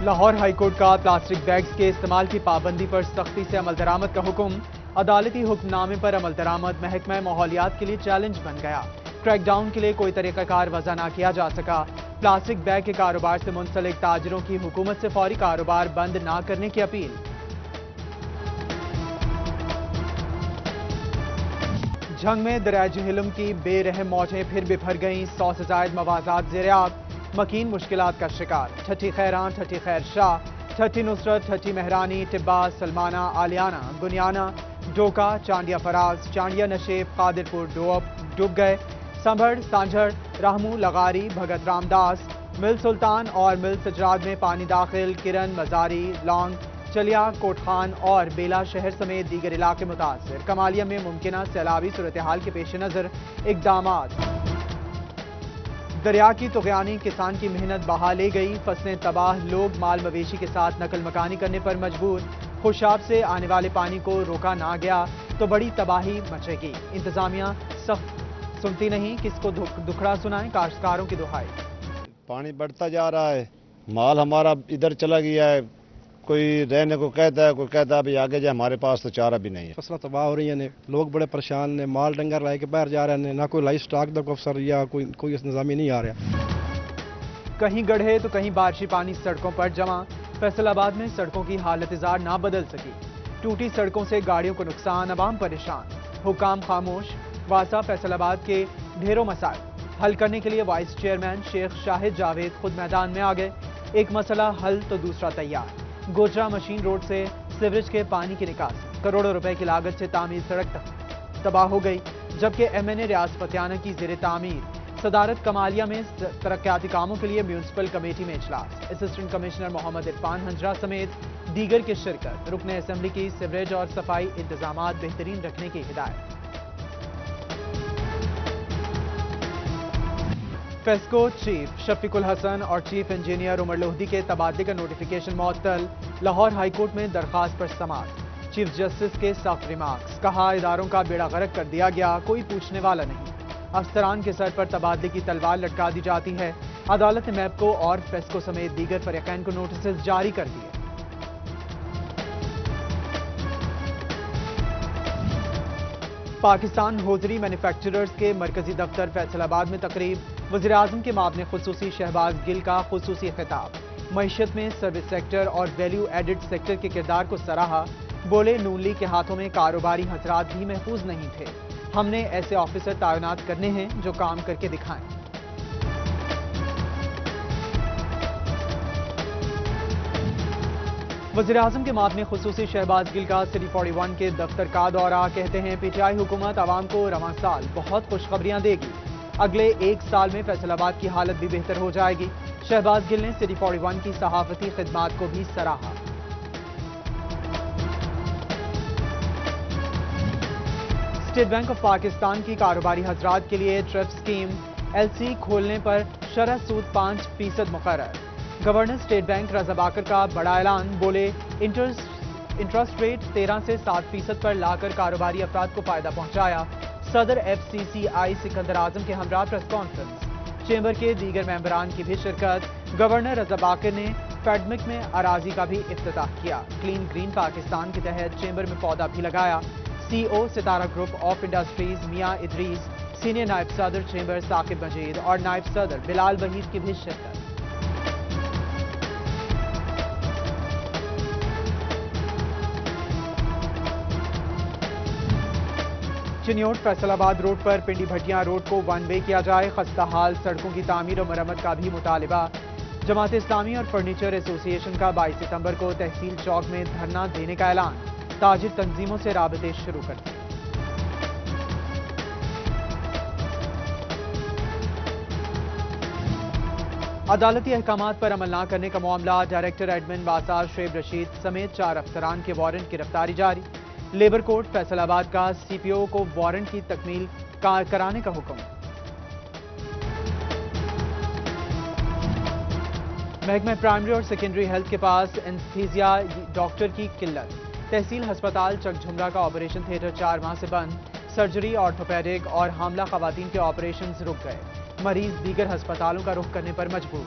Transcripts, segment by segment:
Lahore high court کا plastic bags کے استعمال کی پابندی پر سختی سے عمل درآمد کا حکم۔ عدالتی حکم نامے پر عمل درآمد محکمہ ماحولیات کے لیے چیلنج بن گیا۔ کریک ڈاؤن کے لیے کوئی طریقہ کار وضع نہ کیا جا سکا۔ پلاسٹک بیگ کے کاروبار سے منسلک تاجروں کی حکومت سے فوری کاروبار بند نہ کرنے کی اپیل۔ جھنگ میں دریائے جہلم کی بے رحم موجیں پھر بکھر گئیں، 100 سے زائد موازات زیر آب، مکین مشکلات کا شکار۔ ٹھٹی خیران، ٹھٹی خیر شاہ، ٹھٹی نصرت، ٹھٹی مہرانی، ٹبا، سلمانہ، آلیانہ، گنیانہ، ڈوکا، چانڈیا فراز، چانڈیا نشیب، قادر پور ڈوب گئے۔ سنبھڑ، سانجھڑ، رحمو، لغاری، بھگت رام داس، مل سلطان اور مل سجاد میں پانی داخل۔ کرن، مزاری، لونگ، چلیا، کوٹ خان اور بیلا شہر سمیت دیگر علاقے متاثر۔ کمالیہ میں ممکنہ سیلابی صورتحال کے پیش نظر اقدامات۔ دریا کی طغیانی کسان کی محنت بہا لے گئی، فصلیں تباہ، لوگ مال مویشی کے ساتھ نقل مکانی کرنے پر مجبور۔ خوشاب سے آنے والے پانی کو روکا نہ گیا تو بڑی تباہی مچے گی۔ انتظامیہ سخت سنتی نہیں، کس کو دکھڑا سنائیں، کاشتکاروں کی دہائی۔ پانی بڑھتا جا رہا ہے، مال ہمارا ادھر چلا گیا ہے، کوئی رہنے کو کہتا ہے، کوئی کہتا ہے ابھی آگے جائے، ہمارے پاس تو چارہ بھی نہیں ہے۔ فصلیں تباہ ہو رہی ہیں، لوگ بڑے پریشان ہیں، مال ڈنگر لائے کے باہر جا رہے ہیں، نہ کوئی لائف سٹاک کا افسر یا کوئی نظامی نہیں آ رہا۔ کہیں گڑھے تو کہیں بارشی پانی سڑکوں پر جمع۔ فیصل آباد میں سڑکوں کی حالت زار نہ بدل سکی، ٹوٹی سڑکوں سے گاڑیوں کو نقصان، عوام پریشان، حکام خاموش۔ واسا فیصل آباد کے ڈھیروں مسائل حل کرنے کے لیے وائس چیئرمین شیخ شاہد جاوید خود میدان میں آ گئے۔ ایک مسئلہ حل تو دوسرا تیار۔ گوجرا مشین روڈ سے سیوریج کے پانی کی نکاسی، کروڑوں روپے کی لاگت سے تعمیر سڑک تباہ ہو گئی، جبکہ ایم این اے ریاض فتیانہ کی زیر تعمیر۔ صدارت کمالیہ میں ترقیاتی کاموں کے لیے میونسپل کمیٹی میں اجلاس، اسسٹنٹ کمشنر محمد عرفان ہنجرا سمیت دیگر کی شرکت۔ رکن اسمبلی کی سیوریج اور صفائی انتظامات بہترین رکھنے کی ہدایت۔ فیسکو چیف شفیق الحسن اور چیف انجینئر عمر لودھی کے تبادلے کا نوٹیفیکیشن معطل، لاہور ہائی کورٹ میں درخواست پر سماعت۔ چیف جسٹس کے سخت ریمارکس، کہا اداروں کا بیڑا غرق کر دیا گیا، کوئی پوچھنے والا نہیں۔ افسران کے سر پر تبادلے کی تلوار لٹکا دی جاتی ہے۔ عدالت نے میپکو اور فیسکو سمیت دیگر فریقین کو نوٹسز جاری کر دیے۔ پاکستان ہوزری مینوفیکچررز کے مرکزی دفتر فیصل آباد میں تقریب، وزیراعظم کے معاون خصوصی شہباز گل کا خصوصی خطاب۔ معیشت میں سروس سیکٹر اور ویلیو ایڈڈ سیکٹر کے کردار کو سراہا، بولے نون لیگ کے ہاتھوں میں کاروباری حضرات بھی محفوظ نہیں تھے، ہم نے ایسے آفیسر تعینات کرنے ہیں جو کام کر کے دکھائیں۔ وزیراعظم کے معاون خصوصی شہباز گل کا سٹی 41 کے دفتر کا دورہ، کہتے ہیں پی ٹی آئی حکومت عوام کو رواں سال بہت خوشخبریاں دے گی، اگلے ایک سال میں فیصل آباد کی حالت بھی بہتر ہو جائے گی۔ شہباز گل نے سٹی 41 کی صحافتی خدمات کو بھی سراہا۔ اسٹیٹ بینک آف پاکستان کی کاروباری حضرات کے لیے ٹرپ اسکیم ایل سی کھولنے پر شرح سود 5% مقرر۔ گورنر اسٹیٹ بینک رضا باکر کا بڑا اعلان، بولے انٹرسٹ ریٹ 13 سے 7% پر لا کر کاروباری افراد کو فائدہ پہنچایا۔ صدر ایف سی سی آئی سکندر اعظم کے ہمراہ پریس کانفرنس، چیمبر کے دیگر ممبران کی بھی شرکت۔ گورنر رضا باکر نے فیڈمک میں اراضی کا بھی افتتاح کیا۔ کلین گرین پاکستان کے تحت چیمبر میں پودا بھی لگایا۔ سی او ستارہ گروپ آف انڈسٹریز میاں ادریس، سینئر نائب صدر چیمبر ثاقب مجید اور نائب صدر بلال وحید کی بھی شرکت۔ چنیوٹ فیصل آباد روڈ پر پنڈی بھٹیاں روڈ کو ون وے کیا جائے، خستہ حال سڑکوں کی تعمیر و مرمت کا بھی مطالبہ۔ جماعت اسلامی اور فرنیچر ایسوسی ایشن کا 22 ستمبر کو تحصیل چوک میں دھرنا دینے کا اعلان، تاجر تنظیموں سے رابطے شروع کر دیے۔ عدالتی احکامات پر عمل نہ کرنے کا معاملہ، ڈائریکٹر ایڈمن واسا شعیب رشید سمیت 4 افسران کے وارنٹ کی گرفتاری جاری۔ لیبر کورٹ فیصل آباد کا سی پی او کو وارنٹ کی تکمیل کرانے کا حکم۔ محکمہ پرائمری اور سیکنڈری ہیلتھ کے پاس اینستھیزیا ڈاکٹر کی قلت، تحصیل ہسپتال چک جھمرا کا آپریشن تھیٹر 4 ماہ سے بند، سرجری، آرتھوپیڈک اور حاملہ خواتین کے آپریشنز رک گئے، مریض دیگر ہسپتالوں کا رخ کرنے پر مجبور۔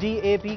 DAP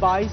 22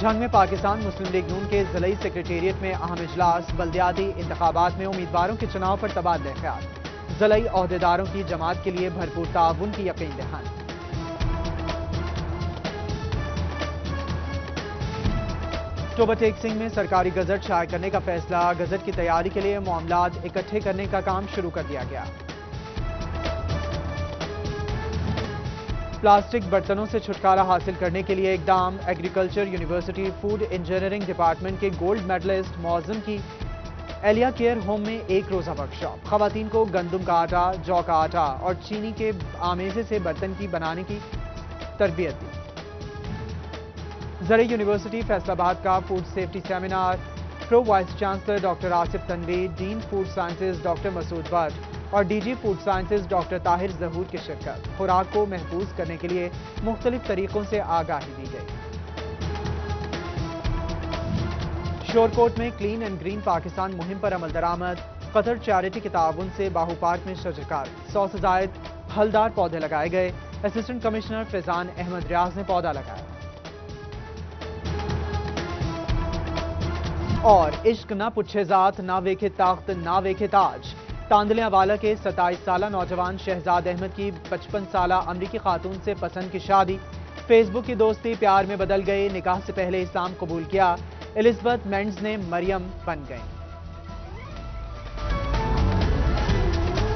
جھنگ میں پاکستان مسلم لیگ نون کے ضلعی سیکریٹریٹ میں اہم اجلاس، بلدیاتی انتخابات میں امیدواروں کے چناؤ پر تبادلہ خیال، ضلعی عہدیداروں کی جماعت کے لیے بھرپور تعاون کی یقین دہانی۔ اکتوبر ٹیکسنگ میں سرکاری گزٹ شائع کرنے کا فیصلہ، گزٹ کی تیاری کے لیے معاملات اکٹھے کرنے کا کام شروع کر دیا گیا۔ پلاسٹک برتنوں سے چھٹکارا حاصل کرنے کے لیے اقدام، agriculture university food engineering department کے گولڈ میڈلسٹ معظم کی ایلیا کیئر ہوم میں ایک روزہ ورکشاپ، خواتین کو گندم کا آٹا، جو کا آٹا اور چینی کے آمیزے سے برتن کی بنانے کی تربیت دی۔ زرعی یونیورسٹی فیصل آباد کا food safety seminar, pro vice chancellor doctor Asif Tanveer, dean food sciences doctor Masood Butt اور D G food sciences doctor Tahir Zahoor کی شرکت، خوراک کو محفوظ کرنے کے لیے مختلف طریقوں سے آگاہی دی گئی۔ شورکوٹ میں کلین اینڈ گرین پاکستان مہم پر عمل درآمد، قطر چیریٹی کے تعاون سے باہو پارک میں شجرکاری، 100 سے زائد پھلدار پودے لگائے گئے، اسسٹنٹ کمشنر فیضان احمد ریاض نے پودا لگایا۔ اور عشق نہ پوچھے ذات، نہ ویکھے تخت، نہ ویکھے تاج، تاندلیاں والا کے 27 سالہ نوجوان شہزاد احمد کی 55 سالہ امریکی خاتون سے پسند کی شادی، فیس بک کی دوستی پیار میں بدل گئی، نکاح سے پہلے اسلام قبول کیا، الزبتھ مینڈز نے مریم بن گئیں۔